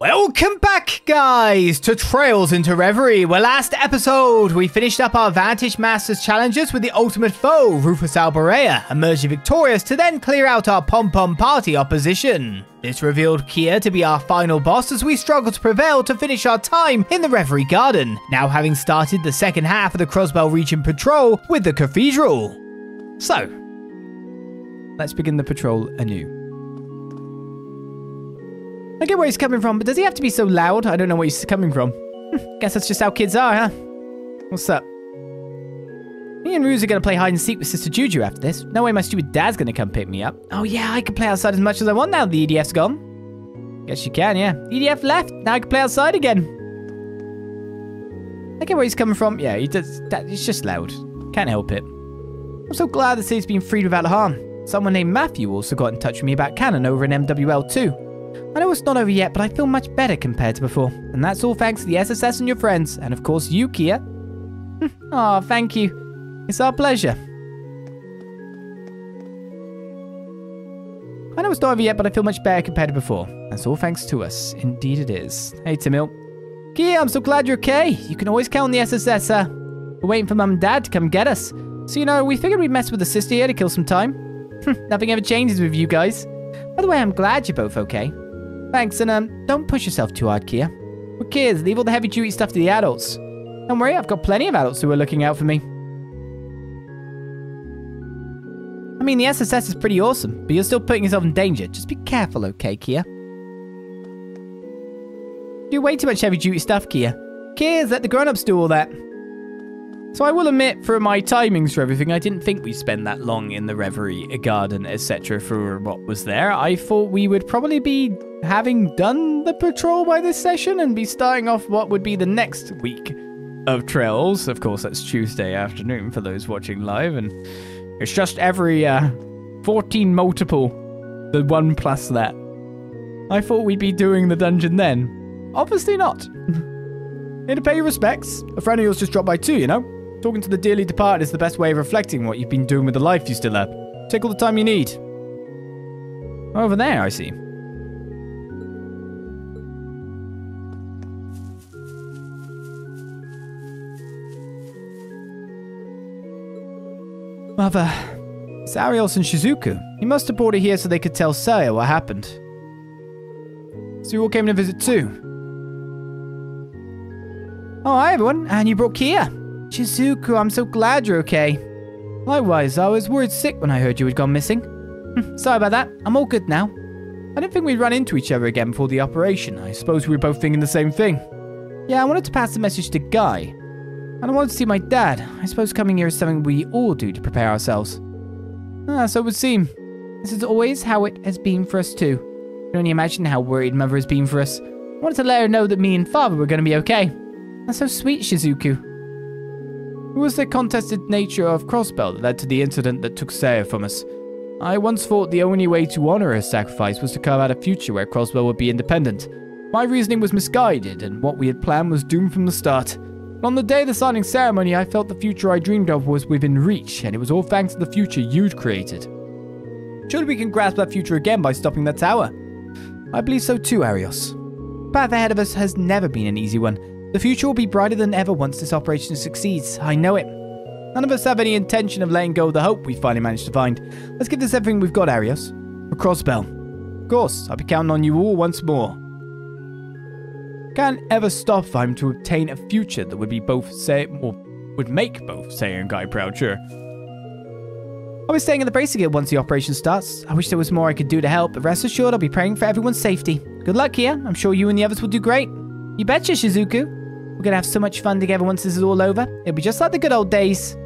Welcome back, guys, to Trails into Reverie, where last episode we finished up our Vantage Masters challenges with the ultimate foe, Rufus Alborea, emerging victorious to then clear out our pom-pom party opposition. This revealed Kia to be our final boss as we struggled to prevail to finish our time in the Reverie Garden, now having started the second half of the Crossbell region patrol with the Cathedral. So, let's begin the patrol anew. I get where he's coming from, but does he have to be so loud? I don't know where he's coming from. Guess that's just how kids are, huh? What's up? Me and Ruse are going to play hide and seek with Sister Juju after this. No way my stupid dad's going to come pick me up. Oh yeah, I can play outside as much as I want now the EDF's gone. Guess you can, yeah. EDF left, now I can play outside again. I get where he's coming from. Yeah, he does. He's just loud. Can't help it. I'm so glad the city's been freed without harm. Someone named Matthew also got in touch with me about Cannon over in MWL too. I know it's not over yet, but I feel much better compared to before. And that's all thanks to the SSS and your friends. And of course you, Kia. Aw, thank you. It's our pleasure. I know it's not over yet, but I feel much better compared to before. That's all thanks to us. Indeed it is. Hey, Tamil. Kia, I'm so glad you're okay. You can always count on the SSS, We're waiting for Mum and Dad to come get us. So, you know, we figured we'd mess with the sister here to kill some time. Nothing ever changes with you guys. By the way, I'm glad you're both okay. Thanks, and don't push yourself too hard, Kia. We're kids, leave all the heavy-duty stuff to the adults. Don't worry, I've got plenty of adults who are looking out for me. I mean, the SSS is pretty awesome, but you're still putting yourself in danger. Just be careful, okay, Kia? You do way too much heavy-duty stuff, Kia. Kids, let the grown-ups do all that. So I will admit, for my timings for everything, I didn't think we'd spend that long in the Reverie Garden, etc. for what was there. I thought we would probably be having done the patrol by this session and be starting off what would be the next week of Trails. Of course, that's Tuesday afternoon for those watching live, and it's just every 14 multiple, the 1 plus that. I thought we'd be doing the dungeon then. Obviously not. Here to pay your respects. A friend of yours just dropped by too, you know? Talking to the dearly departed is the best way of reflecting what you've been doing with the life you still have. Take all the time you need. Over there, I see. Mother, it's Arios and Shizuku. He must have brought it here so they could tell Saya what happened. So you all came to visit too. Oh, hi everyone, and you brought Kia. Shizuku, I'm so glad you're okay. Likewise, I was worried sick when I heard you had gone missing. Sorry about that, I'm all good now. I didn't think we'd run into each other again before the operation. I suppose we were both thinking the same thing. Yeah, I wanted to pass the message to Guy. And I wanted to see my dad. I suppose coming here is something we all do to prepare ourselves. So it would seem. This is always how it has been for us too. You can only imagine how worried Mother has been for us. I wanted to let her know that me and Father were going to be okay. That's so sweet, Shizuku. It was the contested nature of Crossbell that led to the incident that took Saya from us. I once thought the only way to honor her sacrifice was to carve out a future where Crossbell would be independent. My reasoning was misguided, and what we had planned was doomed from the start. But on the day of the signing ceremony, I felt the future I dreamed of was within reach, and it was all thanks to the future you'd created. Surely we can grasp that future again by stopping that tower. I believe so too, Arios. The path ahead of us has never been an easy one. The future will be brighter than ever once this operation succeeds. I know it. None of us have any intention of letting go of the hope we finally managed to find. Let's give this everything we've got, Arios. For Crossbell. Of course, I'll be counting on you all once more. Can't ever stop if I'm to obtain a future that would be both would make both Saya and Guy proud, sure. I'll be staying in the Bracer Guild once the operation starts. I wish there was more I could do to help, but rest assured I'll be praying for everyone's safety. Good luck, Kia. I'm sure you and the others will do great. You betcha, Shizuku. We're gonna have so much fun together once this is all over. It'll be just like the good old days.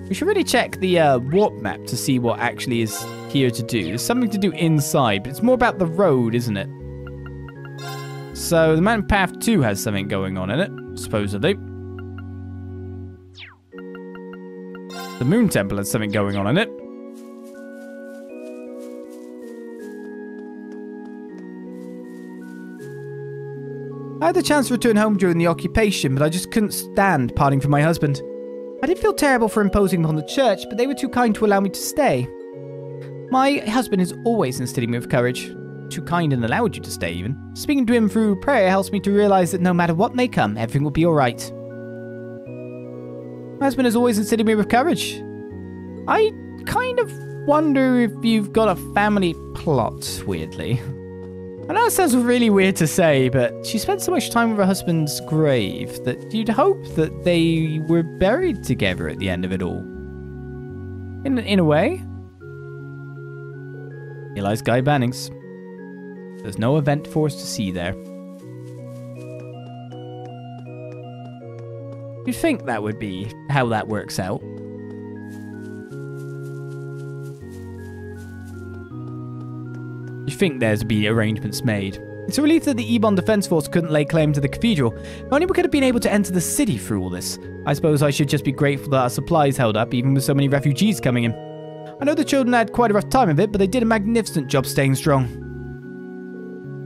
We should really check the warp map to see what actually is here to do. There's something to do inside, but it's more about the road, isn't it? So the Mountain Path 2 has something going on in it, supposedly. The Moon Temple has something going on in it. I had the chance to return home during the occupation, but I just couldn't stand parting from my husband. I did feel terrible for imposing upon the church, but they were too kind to allow me to stay. My husband is always instilling me with courage. too kind and allowed you to stay even. Speaking to him through prayer helps me to realize that no matter what may come, everything will be alright. My husband has always instilled me with courage. I kind of wonder if you've got a family plot, weirdly. I know it sounds really weird to say, but she spent so much time with her husband's grave that you'd hope that they were buried together at the end of it all. In a way. Here lies Guy Bannings. There's no event for us to see there. You'd think that would be how that works out. You'd think there'd be arrangements made. It's a relief that the Ebon Defense Force couldn't lay claim to the cathedral. If only we could have been able to enter the city through all this. I suppose I should just be grateful that our supplies held up, even with so many refugees coming in. I know the children had quite a rough time of it, but they did a magnificent job staying strong.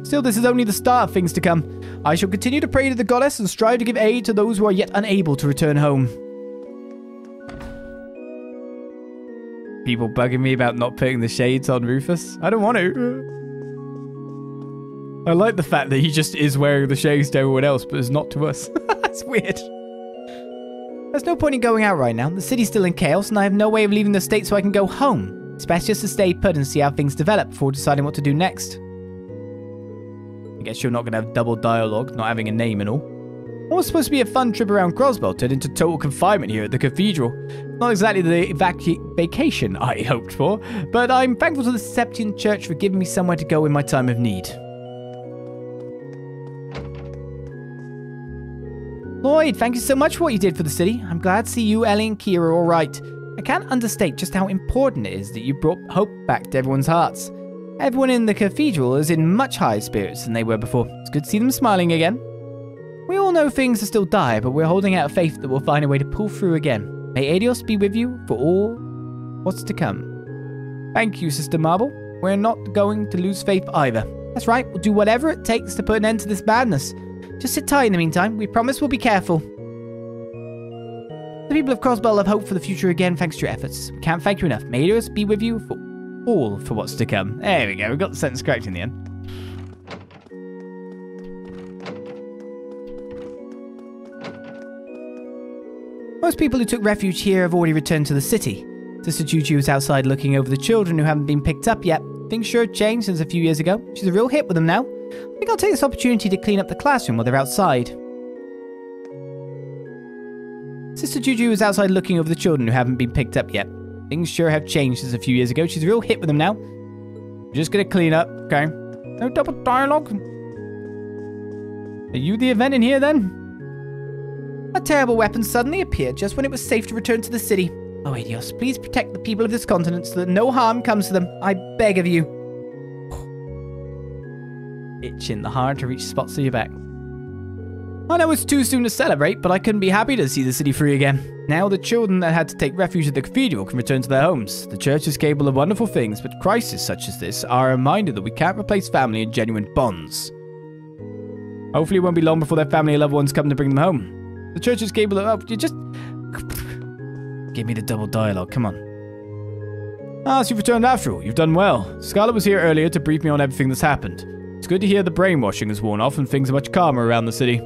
Still, this is only the start of things to come. I shall continue to pray to the goddess and strive to give aid to those who are yet unable to return home. People bugging me about not putting the shades on Rufus. I don't want to. I like the fact that he just is wearing the shades to everyone else, but is not to us. That's weird. There's no point in going out right now. The city's still in chaos, and I have no way of leaving the state so I can go home. It's best just to stay put and see how things develop before deciding what to do next. I guess you're not going to have double dialogue, not having a name and all. What was supposed to be a fun trip around Crossbell turned into total confinement here at the cathedral. Not exactly the vacation I hoped for, but I'm thankful to the Septian Church for giving me somewhere to go in my time of need. Lloyd, thank you so much for what you did for the city. I'm glad to see you, Ellie, and Kia are all right. I can't understate just how important it is that you brought hope back to everyone's hearts. Everyone in the cathedral is in much higher spirits than they were before. It's good to see them smiling again. We all know things are still dire, but we're holding out faith that we'll find a way to pull through again. May Adios be with you for all what's to come. Thank you, Sister Marble. We're not going to lose faith either. That's right, we'll do whatever it takes to put an end to this madness. Just sit tight in the meantime. We promise we'll be careful. The people of Crossbell have hope for the future again thanks to your efforts. We can't thank you enough. May Adios be with you for all for what's to come. There we go. We got the sentence correct in the end. Most people who took refuge here have already returned to the city. Sister Juju is outside looking over the children who haven't been picked up yet. Things sure have changed since a few years ago. She's a real hit with them now. I think I'll take this opportunity to clean up the classroom while they're outside. Sister Juju is outside looking over the children who haven't been picked up yet. Things sure have changed since a few years ago. She's a real hit with them now. I'm just gonna clean up, okay? No double dialogue. Are you the event in here then? A terrible weapon suddenly appeared just when it was safe to return to the city. Oh, Adios, please protect the people of this continent so that no harm comes to them. I beg of you. Itching the hard to reach spots of your back. I know it's too soon to celebrate, but I couldn't be happy to see the city free again. Now the children that had to take refuge at the cathedral can return to their homes. The church is capable of wonderful things, but crises such as this are a reminder that we can't replace family and genuine bonds. Hopefully it won't be long before their family and loved ones come to bring them home. The church is capable of... Oh, you just... Give me the double dialogue, come on. Ah, so you've returned after all. You've done well. Scarlet was here earlier to brief me on everything that's happened. It's good to hear the brainwashing has worn off and things are much calmer around the city.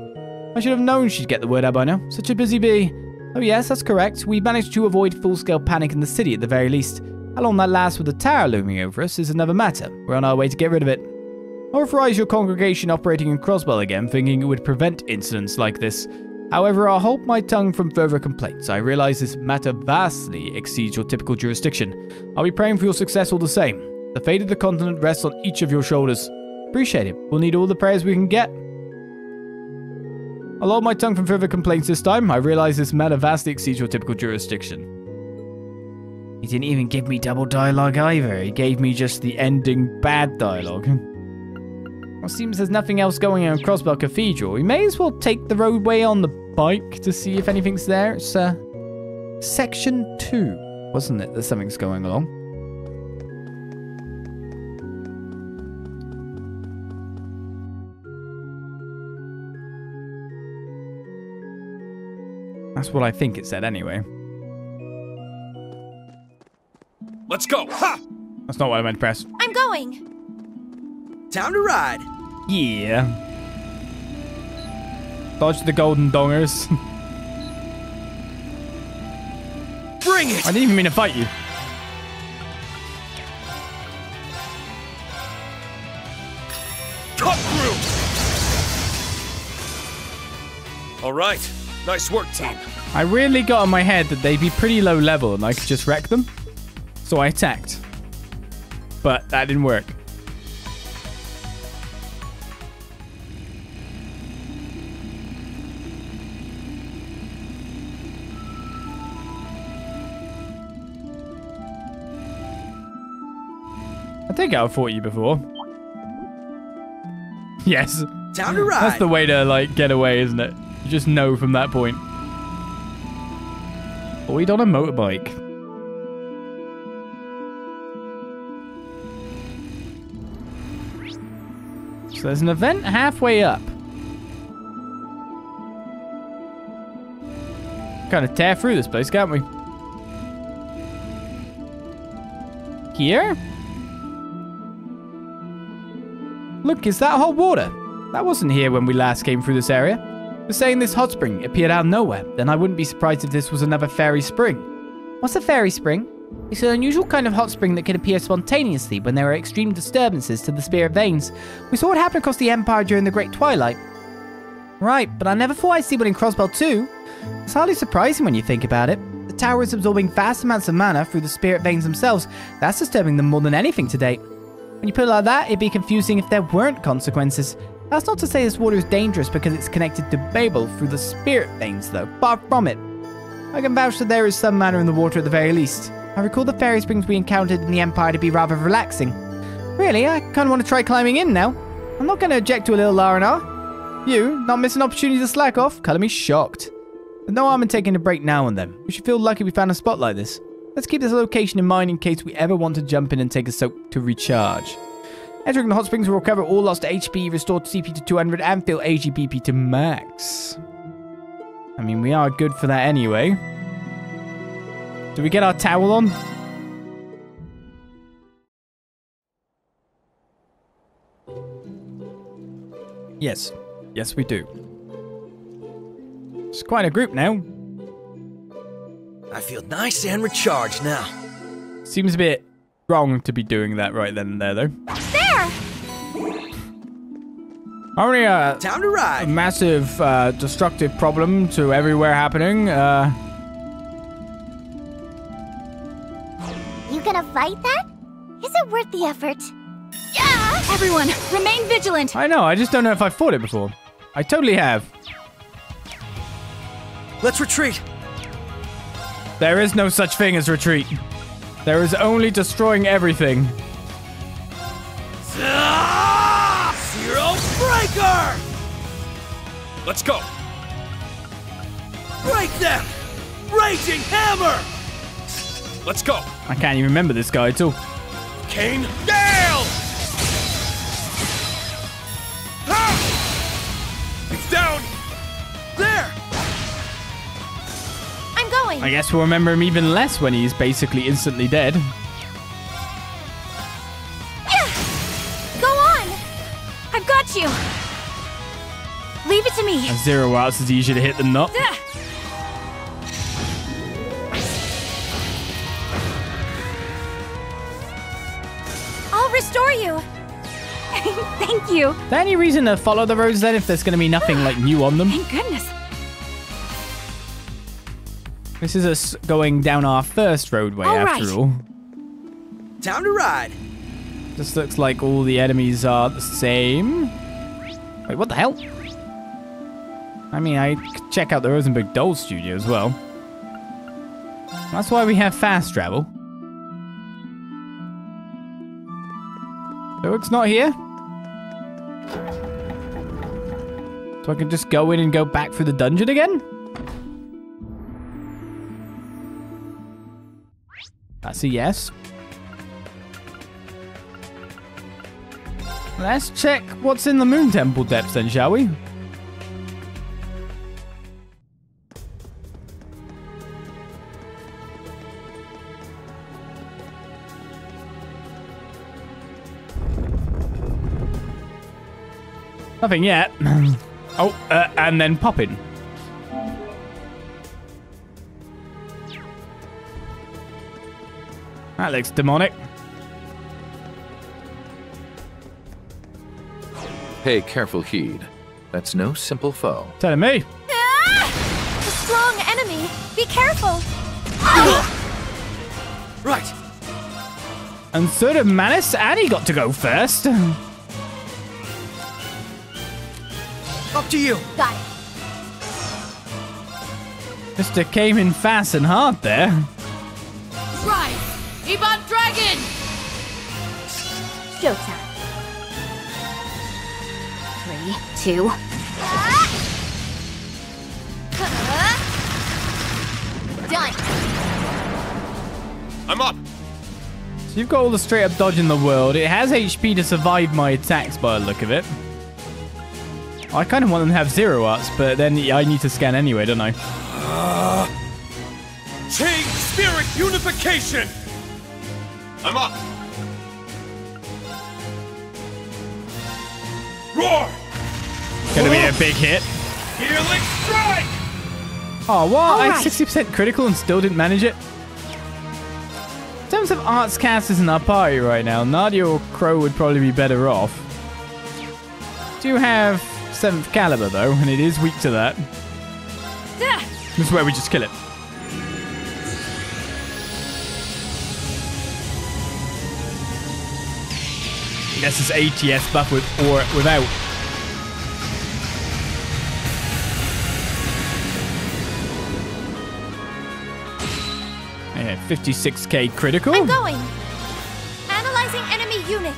I should have known she'd get the word out by now. Such a busy bee. Oh yes, that's correct. We managed to avoid full-scale panic in the city at the very least. How long that lasts with the tower looming over us is another matter. We're on our way to get rid of it. I authorize your congregation operating in Crossbell again, thinking it would prevent incidents like this. However, I'll hold my tongue from further complaints. I realize this matter vastly exceeds your typical jurisdiction. I'll be praying for your success all the same. The fate of the continent rests on each of your shoulders. Appreciate it. We'll need all the prayers we can get. I'll hold my tongue from further complaints this time. I realize this matter vastly exceeds your typical jurisdiction. He didn't even give me double dialogue either. He gave me just the ending bad dialogue. Well, seems there's nothing else going on in Crossbell Cathedral. We may as well take the roadway on the bike to see if anything's there. It's section 2, wasn't it? That something's going along. That's what I think it said anyway. Let's go! Ha! That's not what I meant to press. I'm going! Time to ride. Yeah. Dodge the golden dongers. Bring it! I didn't even mean to fight you. Cut through! All right. Nice work, team. I really got in my head that they'd be pretty low level and I could just wreck them. So I attacked. But that didn't work. I think I've fought you before. Yes. Time to ride. That's the way to, like, get away, isn't it? You just know from that point. Lloyd on a motorbike. So there's an event halfway up. Kind of tear through this place, can't we? Here? Look, is that hot water? That wasn't here when we last came through this area. We're saying this hot spring appeared out of nowhere, then I wouldn't be surprised if this was another fairy spring. What's a fairy spring? It's an unusual kind of hot spring that can appear spontaneously when there are extreme disturbances to the spirit veins. We saw it happen across the Empire during the Great Twilight. Right, but I never thought I'd see one in Crossbell too. It's hardly surprising when you think about it. The tower is absorbing vast amounts of mana through the spirit veins themselves. That's disturbing them more than anything to date. When you put it like that, it'd be confusing if there weren't consequences. That's not to say this water is dangerous because it's connected to Babel through the spirit veins, though. Far from it. I can vouch that there is some mana in the water at the very least. I recall the fairy springs we encountered in the Empire to be rather relaxing. Really, I kind of want to try climbing in now. I'm not going to object to a little R&R. You, not miss an opportunity to slack off? Color me shocked. There's no harm in taking a break now and then. We should feel lucky we found a spot like this. Let's keep this location in mind in case we ever want to jump in and take a soak to recharge. Entering the hot springs will recover all lost HP, restore CP to 200, and fill AGBP to max. I mean, we are good for that anyway. Do we get our towel on? Yes. Yes, we do. It's quite a group now. I feel nice and recharged now. Seems a bit wrong to be doing that right then and there, though. There! Only Time to a ride. massive destructive problem to everywhere happening. You gonna fight that? Is it worth the effort? Yeah! Everyone, remain vigilant! I know, I just don't know if I've fought it before. I totally have. Let's retreat. There is no such thing as retreat. There is only destroying everything. Zero Breaker! Let's go. Break them! Raging Hammer! Let's go. I can't even remember this guy at all. Cane Gale! Ah! It's down! There! I'm going! I guess we'll remember him even less when he's basically instantly dead. Yeah! Go on! I've got you! Leave it to me! And 0 outs is easier to hit than not. I'll restore you! Thank you! Is there any reason to follow the roads then if there's going to be nothing like new on them? Thank goodness! This is us going down our first roadway after all. Time to ride. This looks like all the enemies are the same. Wait, what the hell? I mean, I could check out the Rosenberg Doll Studio as well. That's why we have fast travel. So it's not here? So I can just go in and go back through the dungeon again? That's a yes. Let's check what's in the Moon Temple depths then, shall we? Nothing yet. Oh, and then popping. That looks demonic. Pay careful heed. That's no simple foe. Telling me. Ah! A strong enemy. Be careful. Right. Unsurtr Malice, Annie got to go first. Up to you. Got it. Mr. came in fast and hard there. Right. Ebon Dragon. Showtime. 3, 2. Done. I'm up. So you've got all the straight up dodge in the world. It has HP to survive my attacks by the look of it. I kind of want them to have 0 arts, but then I need to scan anyway, don't I? Change spirit unification. I'm up. Roar. Gonna be a big hit. Healing strike. Oh, what? All I right. had 60% critical and still didn't manage it. In terms of arts casters in our party right now, Nadia or Crow would probably be better off. Do have 7th caliber though, and it is weak to that. This is where we just kill it. I guess it's ATS buff with or without. Yeah, 56k critical. I'm going. Analyzing enemy unit.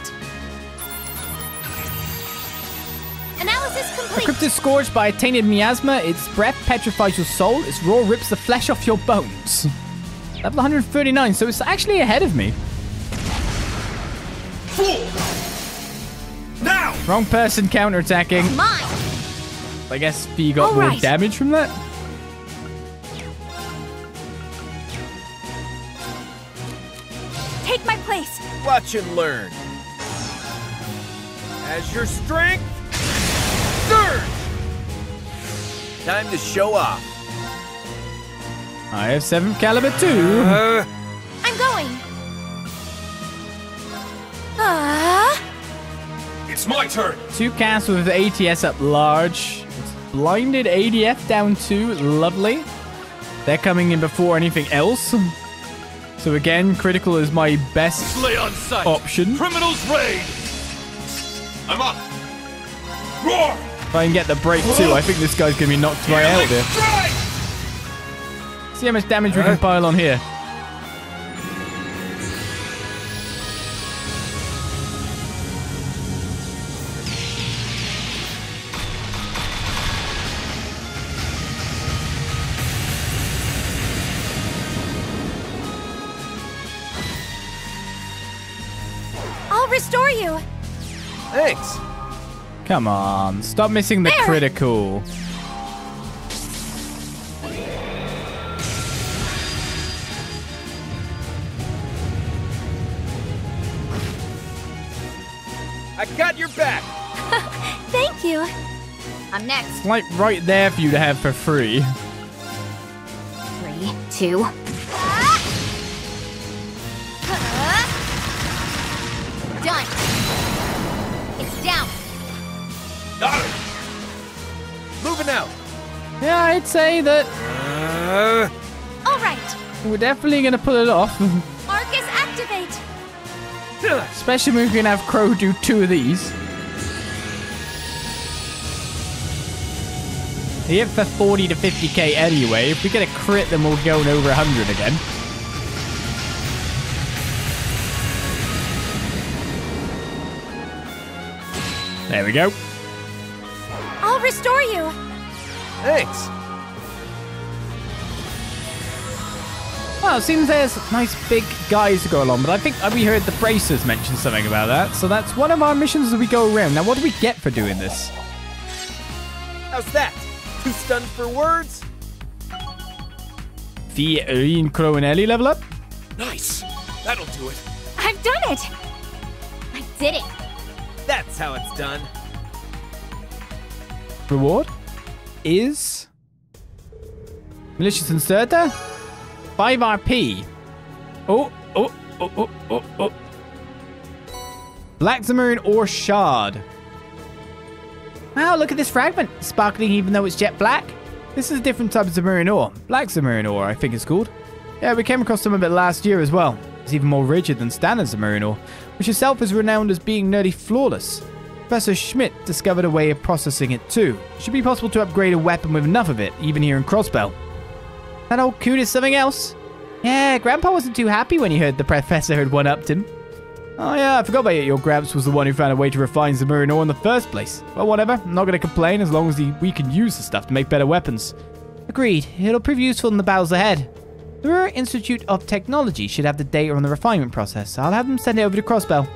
Analysis A complete. cryptid scourged by a tainted miasma. Its breath petrifies your soul. Its roar rips the flesh off your bones. Level 139, so it's actually ahead of me. Fool. Now. Wrong person counterattacking. Mine. I guess V got All more right. damage from that. Take my place. Watch and learn. As your strength, surge! Time to show off. I have 7th caliber too. I'm going. Ah. It's my turn. 2 casts with the ATS up large. It's blinded ADF down 2. Lovely. They're coming in before anything else. So again, critical is my best Slay on sight. option. Criminals raid. I'm up. Roar. If I can get the break too, I think this guy's going to be knocked right out Healing here. strike. See how much damage we can pile on here. I'll restore you. Thanks. Come on, stop missing the There. critical. I got your back. Thank you. I'm next. It's like right there for you to have for free. 3, 2. Done. It's down. Got it. Moving out. Yeah, I'd say that All right. we're definitely going to pull it off. Arcus activate. Especially when we can have Crow do 2 of these. He hit for 40 to 50k anyway. If we get a crit, then we'll go over 100 again. There we go. I'll restore you. Thanks. Well, it seems there's nice big guys to go along, but I think we heard the Bracers mention something about that. So that's one of our missions as we go around. Now, what do we get for doing this? How's that? Too stunned for words? The Rean, Crow, and Ellie level up? Nice. That'll do it. I've done it. I did it. That's how it's done. reward is Malicious Unsurtr, 5 RP. Oh. Black Zamorin Ore Shard. Wow, look at this fragment. Sparkling even though it's jet black. This is a different type of Zamorin ore. Black Zamorin ore, I think it's called. Yeah, we came across some of it last year as well. It's even more rigid than standard Zamorin ore, which itself is renowned as being nearly flawless. Professor Schmidt discovered a way of processing it too. It should be possible to upgrade a weapon with enough of it, even here in Crossbell. That old coot is something else. Yeah, Grandpa wasn't too happy when he heard the Professor had one-upped him. Oh yeah, I forgot about it. Your Gramps was the one who found a way to refine Zamorin ore in the first place. Well, whatever. I'm not going to complain as long as we can use the stuff to make better weapons. Agreed. It'll prove useful in the battles ahead. The Ruhr Institute of Technology should have the data on the refinement process. I'll have them send it over to Crossbell.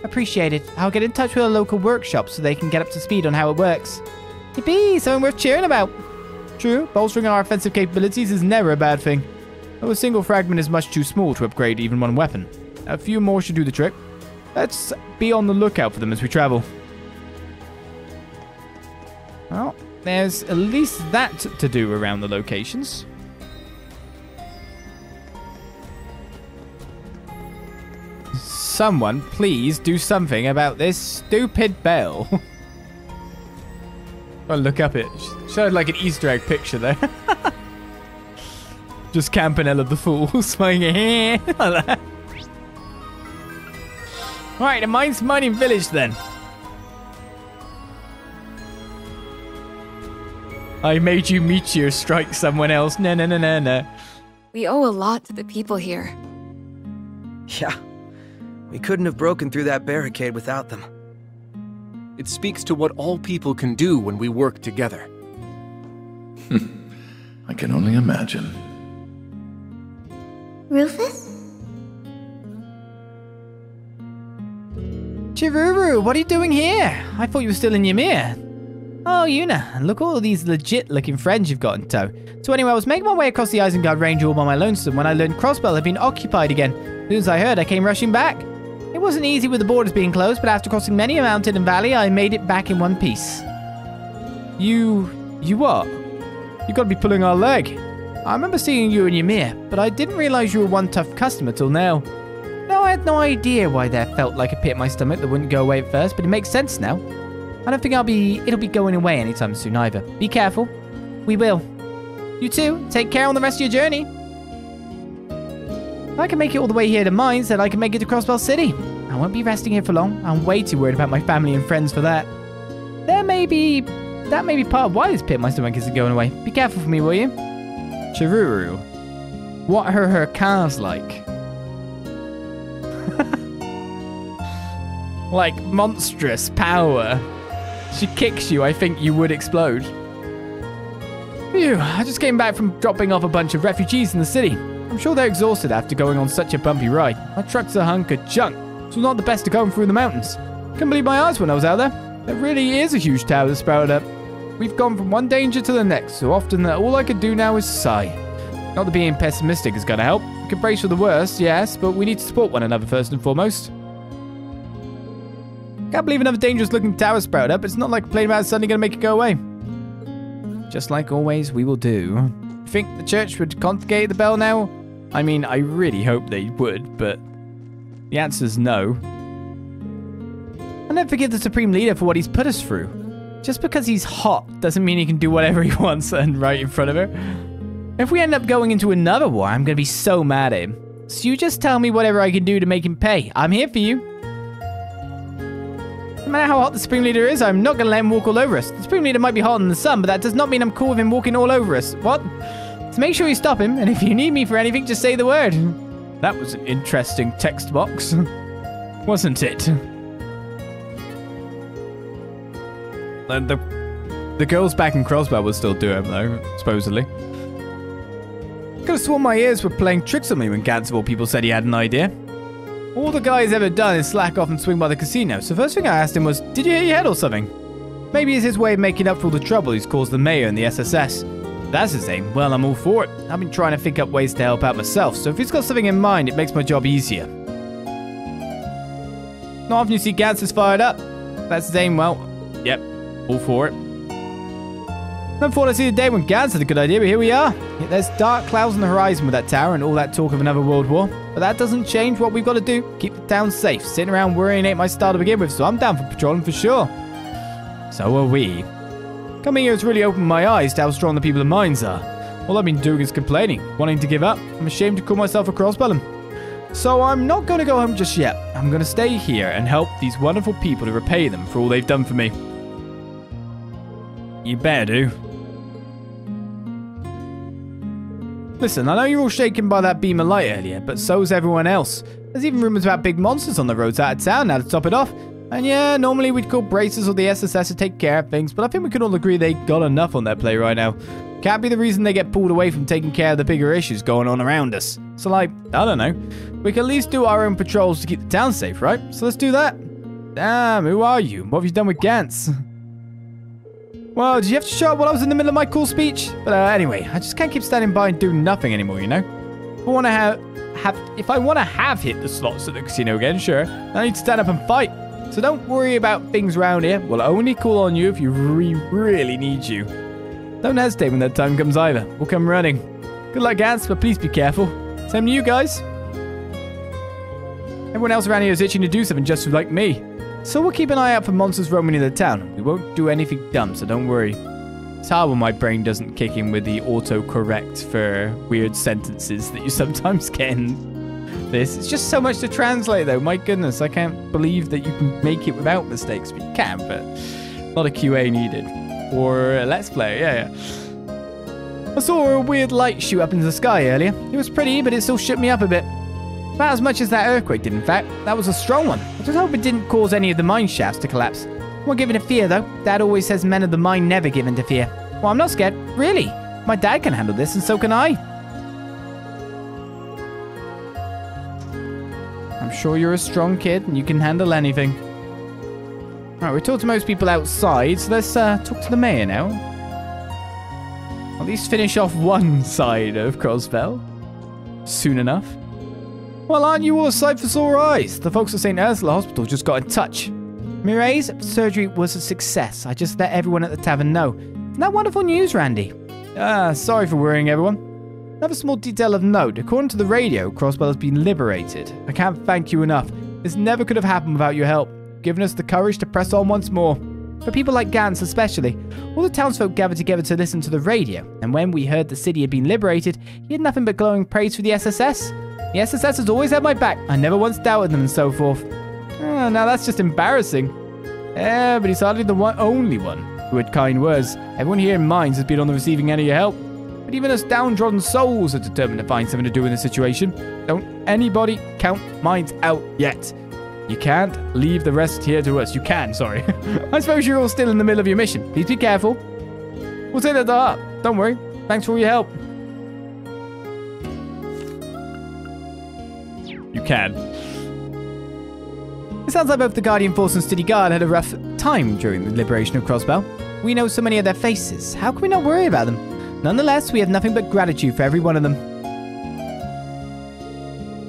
Appreciate it. I'll get in touch with a local workshop so they can get up to speed on how it works. Yippee! Something worth cheering about. True, bolstering our offensive capabilities is never a bad thing. Though a single fragment is much too small to upgrade even one weapon. A few more should do the trick. Let's be on the lookout for them as we travel. Well, there's at least that to do around the locations. Someone, please do something about this stupid bell. Oh, look up it. Showed like an Easter egg picture there. Just Campanella the Fool, smiling like that. Right, a mining village then. I made you meteor strike someone else. No. We owe a lot to the people here. Yeah, we couldn't have broken through that barricade without them. It speaks to what all people can do when we work together. I can only imagine. Rufus? Chiruru, what are you doing here? I thought you were still in Ymir. Oh, Yuna, and look at all these legit-looking friends you've got in tow. So anyway, I was making my way across the Isengard Range all by my lonesome when I learned Crossbell had been occupied again. As soon as I heard, I came rushing back. It wasn't easy with the borders being closed, but after crossing many a mountain and valley, I made it back in one piece. You what? You gotta be pulling our leg. I remember seeing you in Ymir, but I didn't realize you were one tough customer till now. No, I had no idea why there felt like a pit in my stomach that wouldn't go away at first, but it makes sense now. I don't think it'll be going away anytime soon either. Be careful. We will. You too. Take care on the rest of your journey. If I can make it all the way here to Mainz, then I can make it to Crossbell City. I won't be resting here for long. I'm way too worried about my family and friends for that. That may be part of why this pit in my stomach isn't going away. Be careful for me, will you? Chiruru. What are her calves like? Like monstrous power. She kicks you, I think you would explode. Phew, I just came back from dropping off a bunch of refugees in the city. I'm sure they're exhausted after going on such a bumpy ride. My truck's a hunk of junk, so not the best to going through the mountains. Couldn't believe my eyes when I was out there. There really is a huge tower that sprouted up. We've gone from one danger to the next, so often that all I could do now is sigh. Not that being pessimistic is gonna help. We can brace for the worst, yes, but we need to support one another first and foremost. Can't believe another dangerous looking tower sprouted up. It's not like a plane about suddenly gonna make it go away. Just like always, we will do. You think the church would confiscate the bell now? I mean, I really hope they would, but the answer's no. I'll never forgive the Supreme Leader for what he's put us through. Just because he's hot doesn't mean he can do whatever he wants and right in front of her. If we end up going into another war, I'm gonna be so mad at him. So you just tell me whatever I can do to make him pay. I'm here for you. No matter how hot the Supreme Leader is, I'm not going to let him walk all over us. The Supreme Leader might be hot in the sun, but that does not mean I'm cool with him walking all over us. What? So make sure you stop him, and if you need me for anything, just say the word. That was an interesting text box, wasn't it? The girls back in Crossbell will still do him, though, supposedly. Could have sworn my ears were playing tricks on me when Gantz of all people said he had an idea. All the guy's ever done is slack off and swing by the casino, so first thing I asked him was, did you hit your head or something? Maybe it's his way of making up for all the trouble he's caused the mayor and the SSS. If that's his aim, well, I'm all for it. I've been trying to think up ways to help out myself, so if he's got something in mind, it makes my job easier. Not often you see Gantz is fired up. If that's his aim, well, yep, all for it. Never thought I'd see the day when Gans had a good idea, but here we are. Yet there's dark clouds on the horizon with that tower and all that talk of another world war. But that doesn't change what we've got to do. Keep the town safe. Sitting around worrying ain't my style to begin with, so I'm down for patrolling for sure. So are we. Coming here has really opened my eyes to how strong the people of Mainz are. All I've been doing is complaining, wanting to give up. I'm ashamed to call myself a Crossbell. So I'm not going to go home just yet. I'm going to stay here and help these wonderful people to repay them for all they've done for me. You better do. Listen, I know you're all shaken by that beam of light earlier, but so's everyone else. There's even rumors about big monsters on the roads out of town now to top it off. And yeah, normally we'd call Bracers or the SSS to take care of things, but I think we can all agree they got enough on their plate right now. Can't be the reason they get pulled away from taking care of the bigger issues going on around us. So like, I don't know. We can at least do our own patrols to keep the town safe, right? So let's do that. Damn, who are you? What have you done with Gantz? Well, did you have to show up while I was in the middle of my cool speech? But anyway, I just can't keep standing by and doing nothing anymore, you know? If I want to have hit the slots at the casino again, sure, I need to stand up and fight. So don't worry about things around here. We'll only call on you if you really need you. Don't hesitate when that time comes either. We'll come running. Good luck, Gantz, but please be careful. Same to you guys. Everyone else around here is itching to do something just like me. So we'll keep an eye out for monsters roaming in the town. We won't do anything dumb, so don't worry. It's hard when my brain doesn't kick in with the autocorrect for weird sentences that you sometimes get in this. It's just so much to translate, though. My goodness, I can't believe that you can make it without mistakes. But you can, but not a QA needed. Or a Let's Play, yeah. I saw a weird light shoot up into the sky earlier. It was pretty, but it still shook me up a bit. About as much as that earthquake did, in fact. That was a strong one. I just hope it didn't cause any of the mine shafts to collapse. I'm not given to fear, though. Dad always says men of the mine never give in to fear. Well, I'm not scared. Really. My dad can handle this, and so can I. I'm sure you're a strong kid, and you can handle anything. Alright, we talked to most people outside, so let's talk to the mayor now. At least finish off one side of Crossbell. Soon enough. Well, aren't you all a sight for sore eyes? The folks at St. Ursula Hospital just got in touch. Mireille's surgery was a success. I just let everyone at the tavern know. Isn't that wonderful news, Randy? Sorry for worrying everyone. Another small detail of note. According to the radio, Crossbell has been liberated. I can't thank you enough. This never could have happened without your help. Giving us the courage to press on once more. For people like Gantz especially, all the townsfolk gathered together to listen to the radio, and when we heard the city had been liberated, he had nothing but glowing praise for the SSS. The SSS has always had my back. I never once doubted them and so forth. Oh, now that's just embarrassing. Yeah, but he's hardly the only one who had kind words. Everyone here in Mainz has been on the receiving end of your help. But even us downtrodden souls are determined to find something to do in this situation. Don't anybody count Mainz out yet. You can't leave the rest here to us. You can, sorry. I suppose you're all still in the middle of your mission. Please be careful. We'll take that to heart. Don't worry. Thanks for all your help. You can. It sounds like both the Guardian Force and City Guard had a rough time during the liberation of Crossbell. We know so many of their faces. How can we not worry about them? Nonetheless, we have nothing but gratitude for every one of them.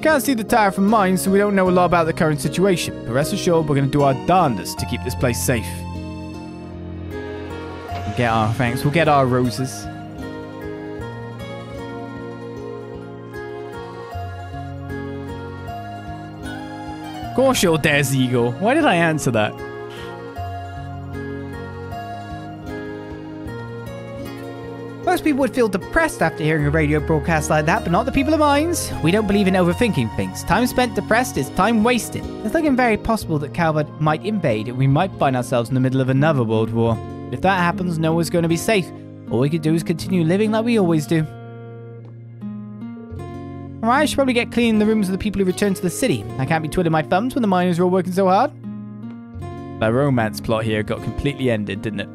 Can't see the tower from mine, so we don't know a lot about the current situation. But rest assured, we're going to do our darndest to keep this place safe. We'll get our thanks. We'll get our roses. Of course you're Des Eagle. Why did I answer that? Most people would feel depressed after hearing a radio broadcast like that, but not the people of Mainz. We don't believe in overthinking things. Time spent depressed is time wasted. It's looking very possible that Calvert might invade and we might find ourselves in the middle of another world war. If that happens, no one's going to be safe. All we could do is continue living like we always do. Alright, I should probably get cleaning the rooms of the people who return to the city. I can't be twiddling my thumbs when the miners are all working so hard. That romance plot here got completely ended, didn't it?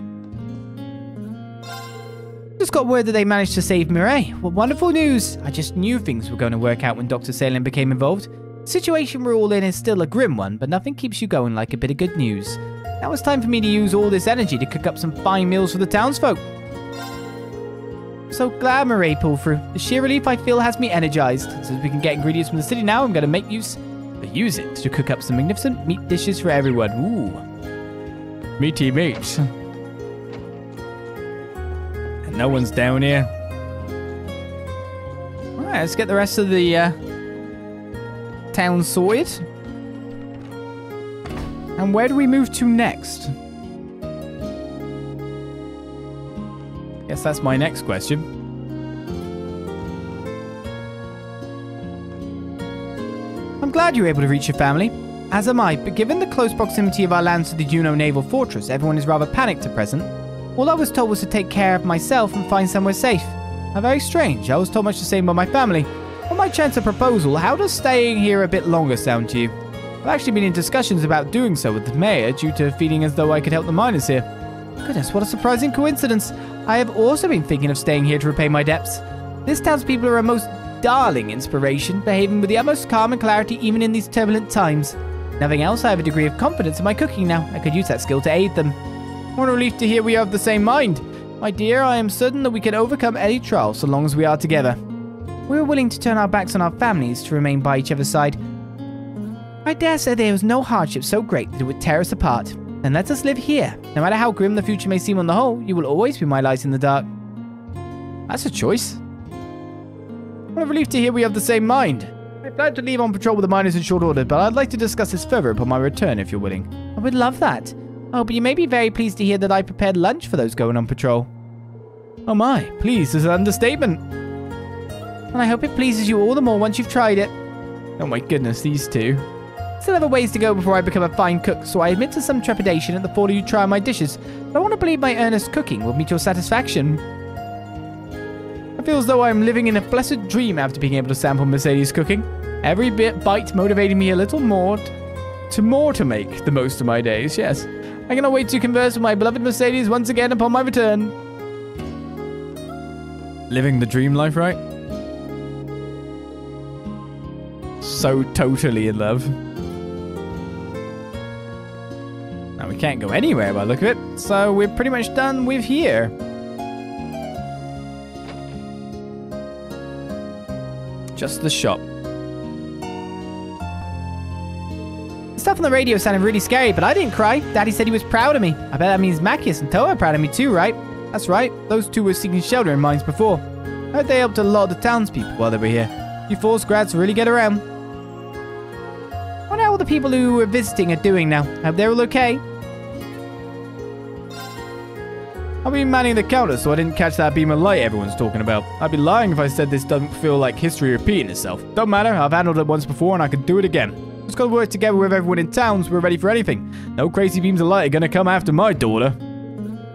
Just got word that they managed to save Mireille. What wonderful news! I just knew things were going to work out when Dr. Salem became involved. The situation we're all in is still a grim one, but nothing keeps you going like a bit of good news. Now it's time for me to use all this energy to cook up some fine meals for the townsfolk. So glad Mireille pulled through. The sheer relief I feel has me energized. Since we can get ingredients from the city now, I'm going to make use it to cook up some magnificent meat dishes for everyone. Ooh. Meaty meats. no one's down here. Alright, let's get the rest of the town sorted. And where do we move to next? Guess that's my next question. I'm glad you were able to reach your family. As am I, but given the close proximity of our lands to the Juno Naval Fortress, everyone is rather panicked at present. All I was told was to take care of myself and find somewhere safe. How very strange. I was told much the same by my family. On my chance of proposal, how does staying here a bit longer sound to you? I've actually been in discussions about doing so with the mayor due to feeling as though I could help the miners here. Goodness, what a surprising coincidence. I have also been thinking of staying here to repay my debts. This town's people are a most darling inspiration, behaving with the utmost calm and clarity even in these turbulent times. Nothing else, I have a degree of confidence in my cooking now. I could use that skill to aid them. What a relief to hear we are of the same mind. My dear, I am certain that we can overcome any trial so long as we are together. We are willing to turn our backs on our families to remain by each other's side. I dare say there is no hardship so great that it would tear us apart. Then let us live here. No matter how grim the future may seem on the whole, you will always be my light in the dark. That's a choice. What a relief to hear we have the same mind. I plan to leave on patrol with the miners in short order, but I'd like to discuss this further upon my return if you're willing. I would love that. Oh, but you may be very pleased to hear that I prepared lunch for those going on patrol. Oh my, pleased is an understatement. And I hope it pleases you all the more once you've tried it. Oh my goodness, these two. Still have a ways to go before I become a fine cook, so I admit to some trepidation at the thought of you trying my dishes, but I want to believe my earnest cooking will meet your satisfaction. I feel as though I'm living in a blessed dream after being able to sample Mercedes' cooking. Every bite motivating me a little more to make the most of my days, yes. I cannot wait to converse with my beloved Mercedes once again upon my return. Living the dream life, right? So totally in love. Now we can't go anywhere by the look of it, so we're pretty much done with here. Just the shop. The stuff on the radio sounded really scary, but I didn't cry. Daddy said he was proud of me. I bet that means Macius and Toa are proud of me too, right? That's right. Those two were seeking shelter in mines before. I heard they helped a lot of the townspeople while they were here. You force grads really get around. I wonder how all the people who were visiting are doing now. I hope they're all okay. I've been manning the counter, so I didn't catch that beam of light everyone's talking about. I'd be lying if I said this doesn't feel like history repeating itself. Don't matter, I've handled it once before and I can do it again. Just gotta work together with everyone in town so we're ready for anything. No crazy beams of light are gonna come after my daughter.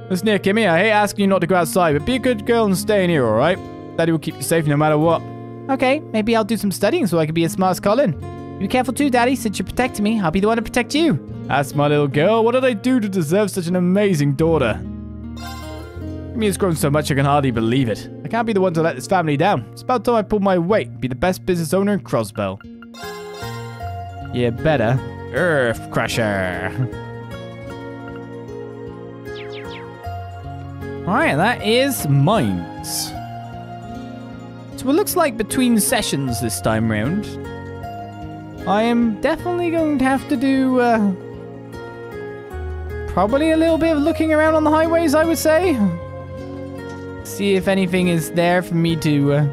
Listen here, Kimmy, I hate asking you not to go outside, but be a good girl and stay in here, alright? Daddy will keep you safe no matter what. Okay, maybe I'll do some studying so I can be as smart as Colin. Be careful too, Daddy, since you're protecting me. I'll be the one to protect you. That's my little girl. What did I do to deserve such an amazing daughter? Kimmy has grown so much I can hardly believe it. I can't be the one to let this family down. It's about time I pulled my weight. Be the best business owner in Crossbell. Yeah, better. Earth Crusher. Alright, that is mines. So it looks like between sessions this time round, I am definitely going to have to do probably a little bit of looking around on the highways, I would say. See if anything is there for me to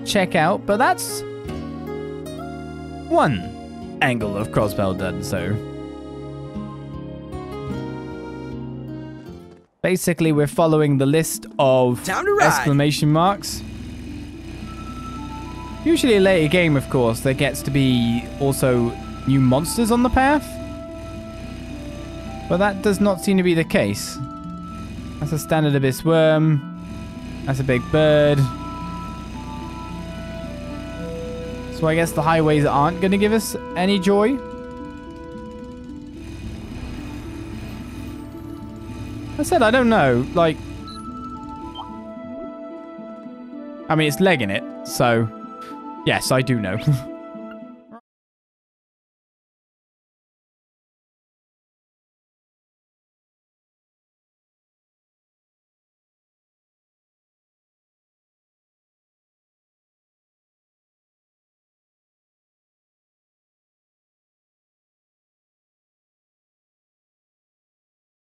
check out. But that's one angle of Crossbell done, so. Basically, we're following the list of exclamation marks. Usually a later game, of course, there gets to be also new monsters on the path. But that does not seem to be the case. That's a standard abyss worm. That's a big bird. So I guess the highways aren't going to give us any joy. I said I don't know. Like, I mean, it's legging it, so yes, I do know.